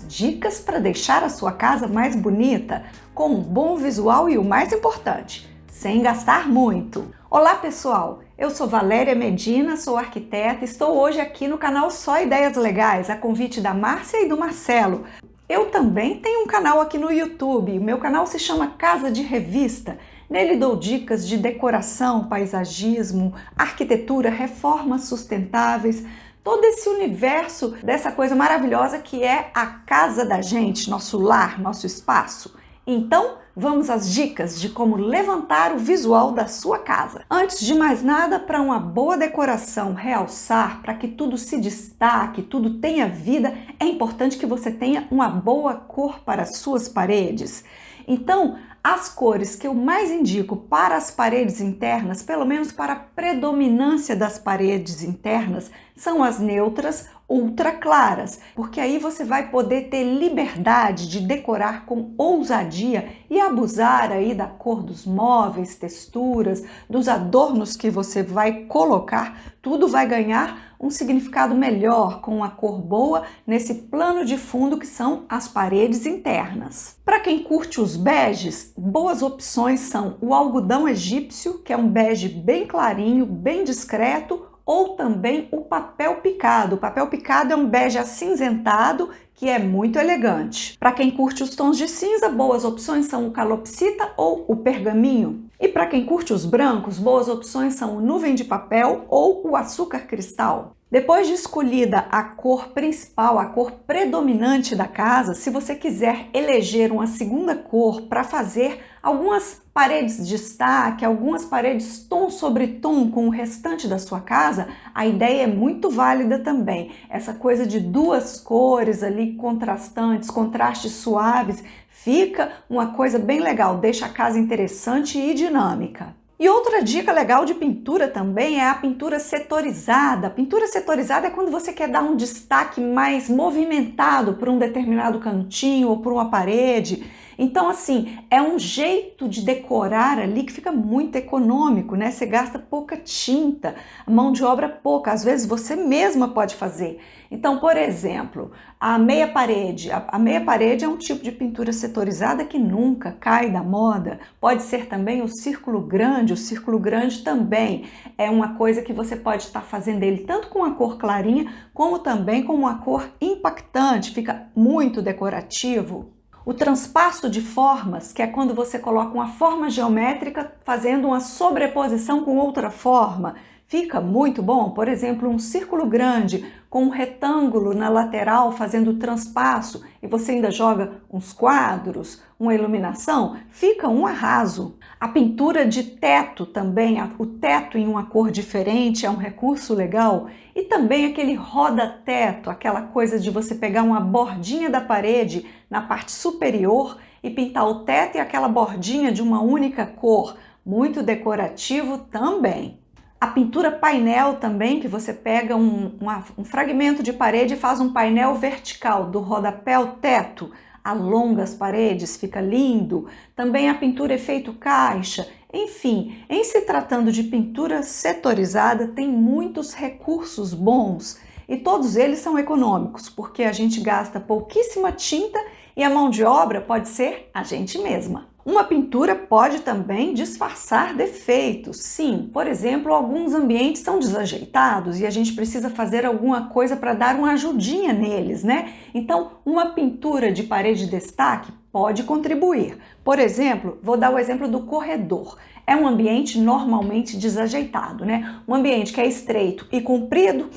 Dicas para deixar a sua casa mais bonita, com um bom visual e o mais importante, sem gastar muito. Olá pessoal, eu sou Valéria Medina, sou arquiteta e estou hoje aqui no canal Só Ideias Legais, a convite da Márcia e do Marcelo. Eu também tenho um canal aqui no YouTube, o meu canal se chama Casa de Revista. Nele dou dicas de decoração, paisagismo, arquitetura, reformas sustentáveis, todo esse universo dessa coisa maravilhosa que é a casa da gente, nosso lar, nosso espaço. Então, vamos às dicas de como levantar o visual da sua casa. Antes de mais nada, para uma boa decoração realçar, para que tudo se destaque, tudo tenha vida, é importante que você tenha uma boa cor para as suas paredes. Então, as cores que eu mais indico para as paredes internas, pelo menos para a predominância das paredes internas, são as neutras ultra claras, porque aí você vai poder ter liberdade de decorar com ousadia e abusar aí da cor dos móveis, texturas, dos adornos que você vai colocar, tudo vai ganhar um significado melhor com uma cor boa nesse plano de fundo que são as paredes internas. Para quem curte os beges, boas opções são o algodão egípcio, que é um bege bem clarinho, bem discreto, ou também o papel picado. O papel picado é um bege acinzentado que é muito elegante. Para quem curte os tons de cinza, boas opções são o calopsita ou o pergaminho. E para quem curte os brancos, boas opções são o nuvem de papel ou o açúcar cristal. Depois de escolhida a cor principal, a cor predominante da casa, se você quiser eleger uma segunda cor para fazer algumas paredes de destaque, algumas paredes tom sobre tom com o restante da sua casa, a ideia é muito válida também. Essa coisa de duas cores ali contrastantes, contrastes suaves, fica uma coisa bem legal, deixa a casa interessante e dinâmica. E outra dica legal de pintura também é a pintura setorizada. A pintura setorizada é quando você quer dar um destaque mais movimentado para um determinado cantinho ou para uma parede. Então, assim, é um jeito de decorar ali que fica muito econômico, né? Você gasta pouca tinta, a mão de obra pouca, às vezes você mesma pode fazer. Então, por exemplo, a meia parede. A meia parede é um tipo de pintura setorizada que nunca cai da moda. Pode ser também o círculo grande também é uma coisa que você pode estar fazendo ele tanto com a cor clarinha, como também com uma cor impactante, fica muito decorativo. O transpasso de formas, que é quando você coloca uma forma geométrica fazendo uma sobreposição com outra forma, fica muito bom. Por exemplo, um círculo grande com um retângulo na lateral fazendo transpasso e você ainda joga uns quadros, uma iluminação, fica um arraso. A pintura de teto também, o teto em uma cor diferente é um recurso legal. E também aquele roda-teto, aquela coisa de você pegar uma bordinha da parede na parte superior e pintar o teto e aquela bordinha de uma única cor, muito decorativo também. A pintura painel também, que você pega um fragmento de parede e faz um painel vertical do rodapé ao teto, alonga as paredes, fica lindo. Também a pintura efeito caixa. Enfim, em se tratando de pintura setorizada, tem muitos recursos bons e todos eles são econômicos, porque a gente gasta pouquíssima tinta e a mão de obra pode ser a gente mesma. Uma pintura pode também disfarçar defeitos. Sim, por exemplo, alguns ambientes são desajeitados e a gente precisa fazer alguma coisa para dar uma ajudinha neles, né? Então, uma pintura de parede de destaque pode contribuir. Por exemplo, vou dar o exemplo do corredor. É um ambiente normalmente desajeitado, né? Um ambiente que é estreito e comprido,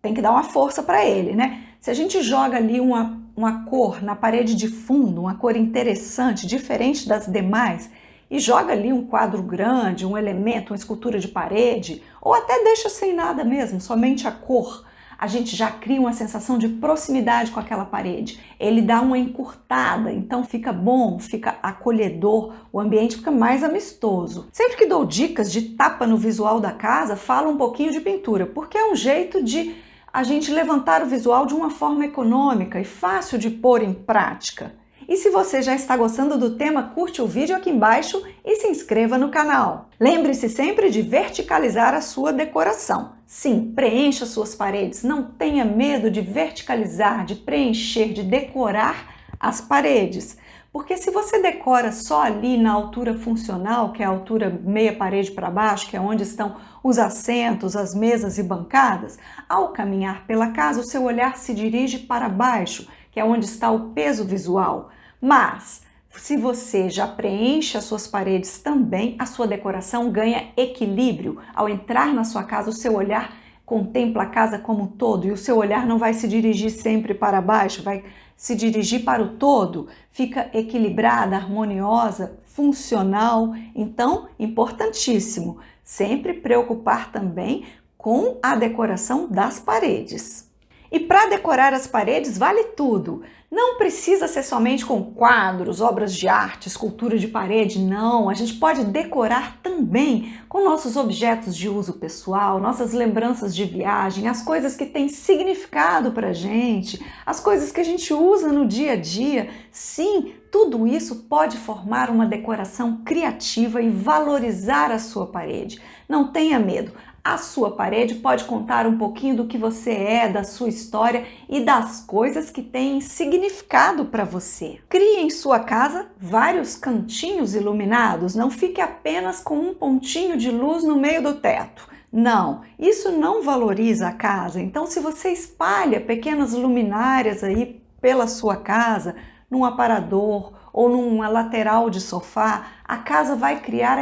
tem que dar uma força para ele, né? Se a gente joga ali uma cor na parede de fundo, uma cor interessante, diferente das demais, e joga ali um quadro grande, um elemento, uma escultura de parede, ou até deixa sem nada mesmo, somente a cor, a gente já cria uma sensação de proximidade com aquela parede. Ele dá uma encurtada, então fica bom, fica acolhedor, o ambiente fica mais amistoso. Sempre que dou dicas de tapa no visual da casa, falo um pouquinho de pintura, porque é um jeito de a gente levantar o visual de uma forma econômica e fácil de pôr em prática. E se você já está gostando do tema, curte o vídeo aqui embaixo e se inscreva no canal. Lembre-se sempre de verticalizar a sua decoração. Sim, preencha suas paredes, não tenha medo de verticalizar, de preencher, de decorar as paredes. Porque se você decora só ali na altura funcional, que é a altura meia parede para baixo, que é onde estão os assentos, as mesas e bancadas, ao caminhar pela casa, o seu olhar se dirige para baixo, que é onde está o peso visual. Mas se você já preenche as suas paredes também, a sua decoração ganha equilíbrio. Ao entrar na sua casa, o seu olhar contempla a casa como um todo e o seu olhar não vai se dirigir sempre para baixo, vai se dirigir para o todo, fica equilibrada, harmoniosa, funcional. Então, importantíssimo, sempre preocupar também com a decoração das paredes. E para decorar as paredes vale tudo. Não precisa ser somente com quadros, obras de arte, escultura de parede, não. A gente pode decorar também com nossos objetos de uso pessoal, nossas lembranças de viagem, as coisas que têm significado para a gente, as coisas que a gente usa no dia a dia. Sim, tudo isso pode formar uma decoração criativa e valorizar a sua parede. Não tenha medo. A sua parede pode contar um pouquinho do que você é, da sua história e das coisas que têm significado para você. Crie em sua casa vários cantinhos iluminados, não fique apenas com um pontinho de luz no meio do teto. Não, isso não valoriza a casa. Então, se você espalha pequenas luminárias aí pela sua casa, num aparador ou numa lateral de sofá, a casa vai criar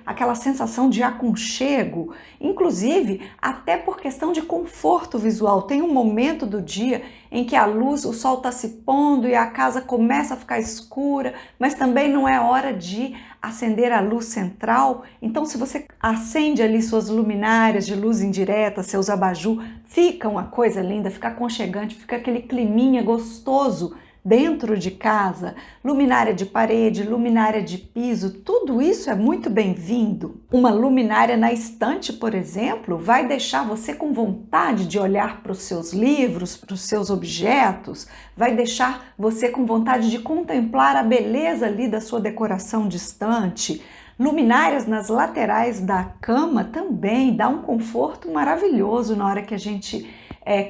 aquela sensação de aconchego, inclusive até por questão de conforto visual. Tem um momento do dia em que a luz, o sol está se pondo e a casa começa a ficar escura, mas também não é hora de acender a luz central. Então, se você acende ali suas luminárias de luz indireta, seus abajur, fica uma coisa linda, fica aconchegante, fica aquele climinha gostoso dentro de casa. Luminária de parede, luminária de piso, tudo isso é muito bem-vindo. Uma luminária na estante, por exemplo, vai deixar você com vontade de olhar para os seus livros, para os seus objetos, vai deixar você com vontade de contemplar a beleza ali da sua decoração de estante. Luminárias nas laterais da cama também dá um conforto maravilhoso na hora que a gente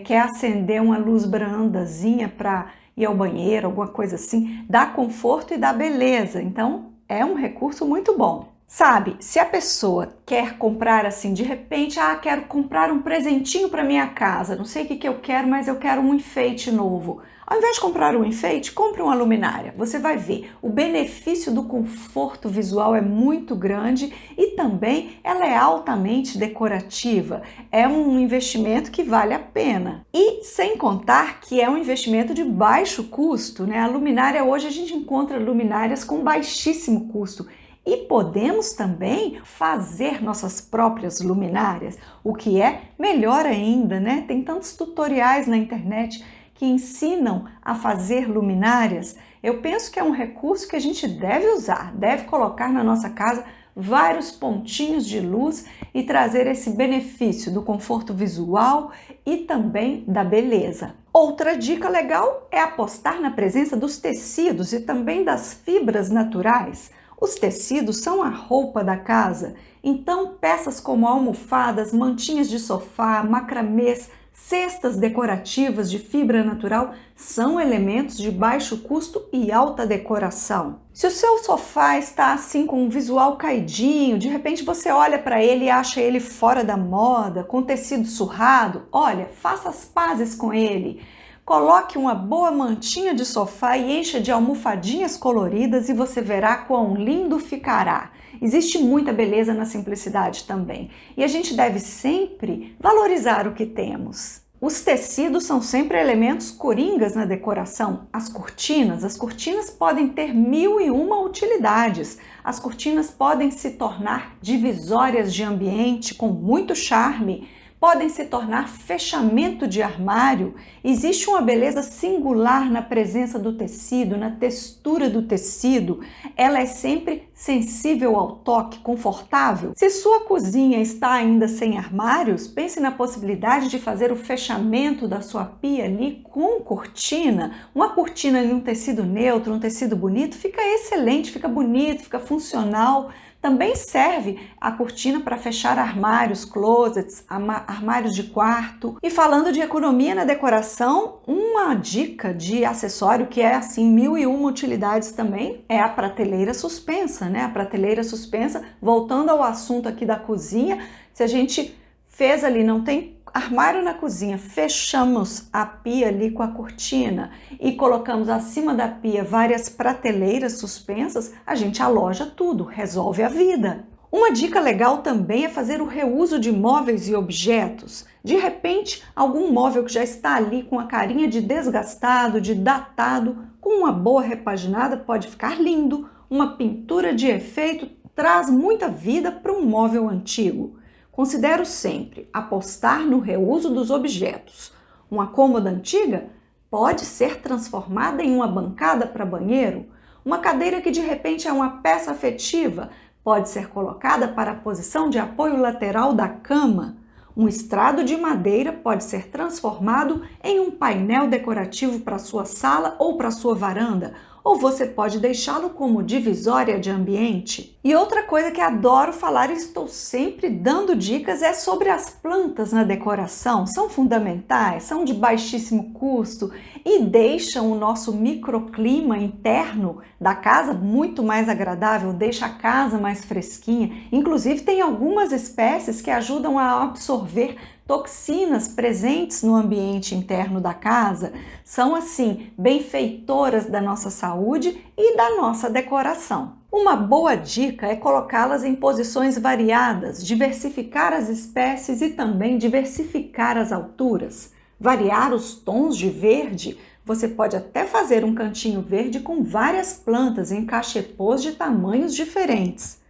quer acender uma luz brandazinha para ir ao banheiro, alguma coisa assim, dá conforto e dá beleza. Então, é um recurso muito bom. Sabe, se a pessoa quer comprar assim, de repente, quero comprar um presentinho para minha casa, não sei o que eu quero, mas eu quero um enfeite novo. Ao invés de comprar um enfeite, compre uma luminária. Você vai ver, o benefício do conforto visual é muito grande e também ela é altamente decorativa. É um investimento que vale a pena. E sem contar que é um investimento de baixo custo, né? A luminária, hoje a gente encontra luminárias com baixíssimo custo. E podemos também fazer nossas próprias luminárias, o que é melhor ainda, né? Tem tantos tutoriais na internet que ensinam a fazer luminárias. Eu penso que é um recurso que a gente deve usar, deve colocar na nossa casa vários pontinhos de luz e trazer esse benefício do conforto visual e também da beleza. Outra dica legal é apostar na presença dos tecidos e também das fibras naturais. Os tecidos são a roupa da casa, então peças como almofadas, mantinhas de sofá, macramês, cestas decorativas de fibra natural são elementos de baixo custo e alta decoração. Se o seu sofá está assim com um visual caidinho, de repente você olha para ele e acha ele fora da moda, com tecido surrado, olha, faça as pazes com ele. Coloque uma boa mantinha de sofá e encha de almofadinhas coloridas e você verá quão lindo ficará. Existe muita beleza na simplicidade também. E a gente deve sempre valorizar o que temos. Os tecidos são sempre elementos coringas na decoração. As cortinas podem ter 1001 utilidades. As cortinas podem se tornar divisórias de ambiente com muito charme. Podem se tornar fechamento de armário. Existe uma beleza singular na presença do tecido, na textura do tecido. Ela é sempre sensível ao toque, confortável. Se sua cozinha está ainda sem armários, pense na possibilidade de fazer o fechamento da sua pia ali com cortina. Uma cortina em um tecido neutro, um tecido bonito, fica excelente, fica bonito, fica funcional. Também serve a cortina para fechar armários, closets, armários de quarto. E falando de economia na decoração, uma dica de acessório que é assim 1001 utilidades também é a prateleira suspensa, né? A prateleira suspensa, voltando ao assunto aqui da cozinha, se a gente fez ali, não tem armário na cozinha, fechamos a pia ali com a cortina e colocamos acima da pia várias prateleiras suspensas, a gente aloja tudo, resolve a vida. Uma dica legal também é fazer o reuso de móveis e objetos. De repente, algum móvel que já está ali com a carinha de desgastado, de datado, com uma boa repaginada pode ficar lindo. Uma pintura de efeito traz muita vida para um móvel antigo. Considero sempre apostar no reuso dos objetos. Uma cômoda antiga pode ser transformada em uma bancada para banheiro. Uma cadeira que de repente é uma peça afetiva pode ser colocada para a posição de apoio lateral da cama. Um estrado de madeira pode ser transformado em um painel decorativo para sua sala ou para sua varanda, ou você pode deixá-lo como divisória de ambiente. E outra coisa que adoro falar e estou sempre dando dicas é sobre as plantas na decoração. São fundamentais, são de baixíssimo custo e deixam o nosso microclima interno da casa muito mais agradável, deixa a casa mais fresquinha. Inclusive tem algumas espécies que ajudam a absorver toxinas presentes no ambiente interno da casa, são assim benfeitoras da nossa saúde e da nossa decoração. Uma boa dica é colocá-las em posições variadas, diversificar as espécies e também diversificar as alturas. Variar os tons de verde, você pode até fazer um cantinho verde com várias plantas em cachepôs de tamanhos diferentes.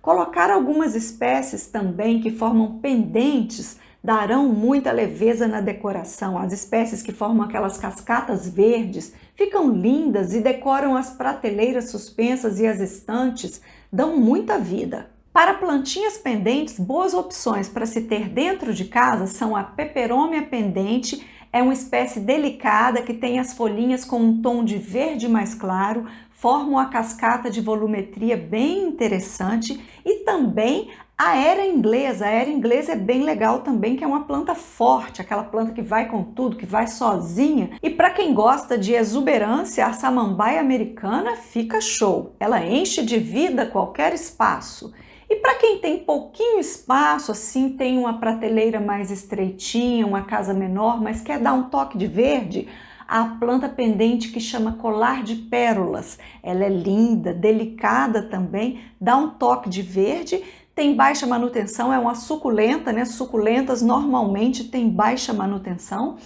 Colocar algumas espécies também que formam pendentes darão muita leveza na decoração. As espécies que formam aquelas cascatas verdes ficam lindas e decoram as prateleiras suspensas e as estantes, dão muita vida. Para plantinhas pendentes, boas opções para se ter dentro de casa são a peperômia pendente, é uma espécie delicada que tem as folhinhas com um tom de verde mais claro, formam a cascata de volumetria bem interessante, e também a era inglesa. A era inglesa é bem legal também, que é uma planta forte, aquela planta que vai com tudo, que vai sozinha. E para quem gosta de exuberância, a samambaia americana fica show. Ela enche de vida qualquer espaço. E para quem tem pouquinho espaço, assim, tem uma prateleira mais estreitinha, uma casa menor, mas quer dar um toque de verde, a planta pendente que chama colar de pérolas. Ela é linda, delicada também, dá um toque de verde, tem baixa manutenção, é uma suculenta, né? Suculentas normalmente têm baixa manutenção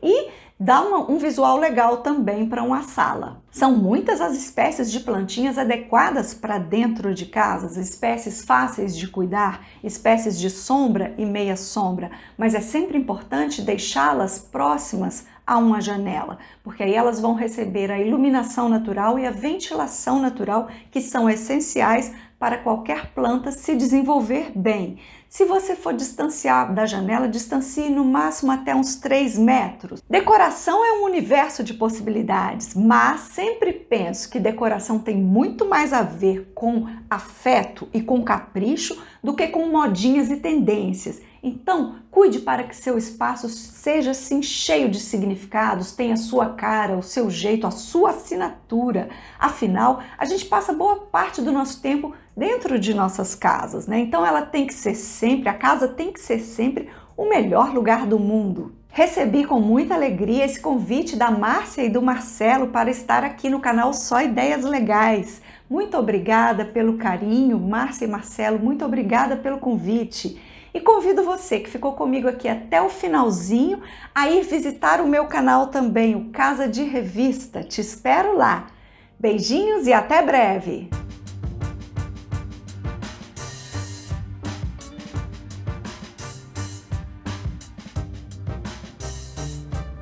e dá um visual legal também para uma sala. São muitas as espécies de plantinhas adequadas para dentro de casa, espécies fáceis de cuidar, espécies de sombra e meia sombra, mas é sempre importante deixá-las próximas a uma janela, porque aí elas vão receber a iluminação natural e a ventilação natural, que são essenciais para qualquer planta se desenvolver bem. Se você for distanciar da janela, distancie no máximo até uns 3 metros. Decoração é um universo de possibilidades, mas sempre penso que decoração tem muito mais a ver com afeto e com capricho do que com modinhas e tendências. Então, cuide para que seu espaço seja assim cheio de significados, tenha a sua cara, o seu jeito, a sua assinatura. Afinal, a gente passa boa parte do nosso tempo dentro de nossas casas, né? Então ela tem que ser sempre, a casa tem que ser sempre o melhor lugar do mundo. Recebi com muita alegria esse convite da Márcia e do Marcelo para estar aqui no canal Só Ideias Legais. Muito obrigada pelo carinho, Márcia e Marcelo, muito obrigada pelo convite. E convido você que ficou comigo aqui até o finalzinho a ir visitar o meu canal também, o Casa de Revista. Te espero lá. Beijinhos e até breve!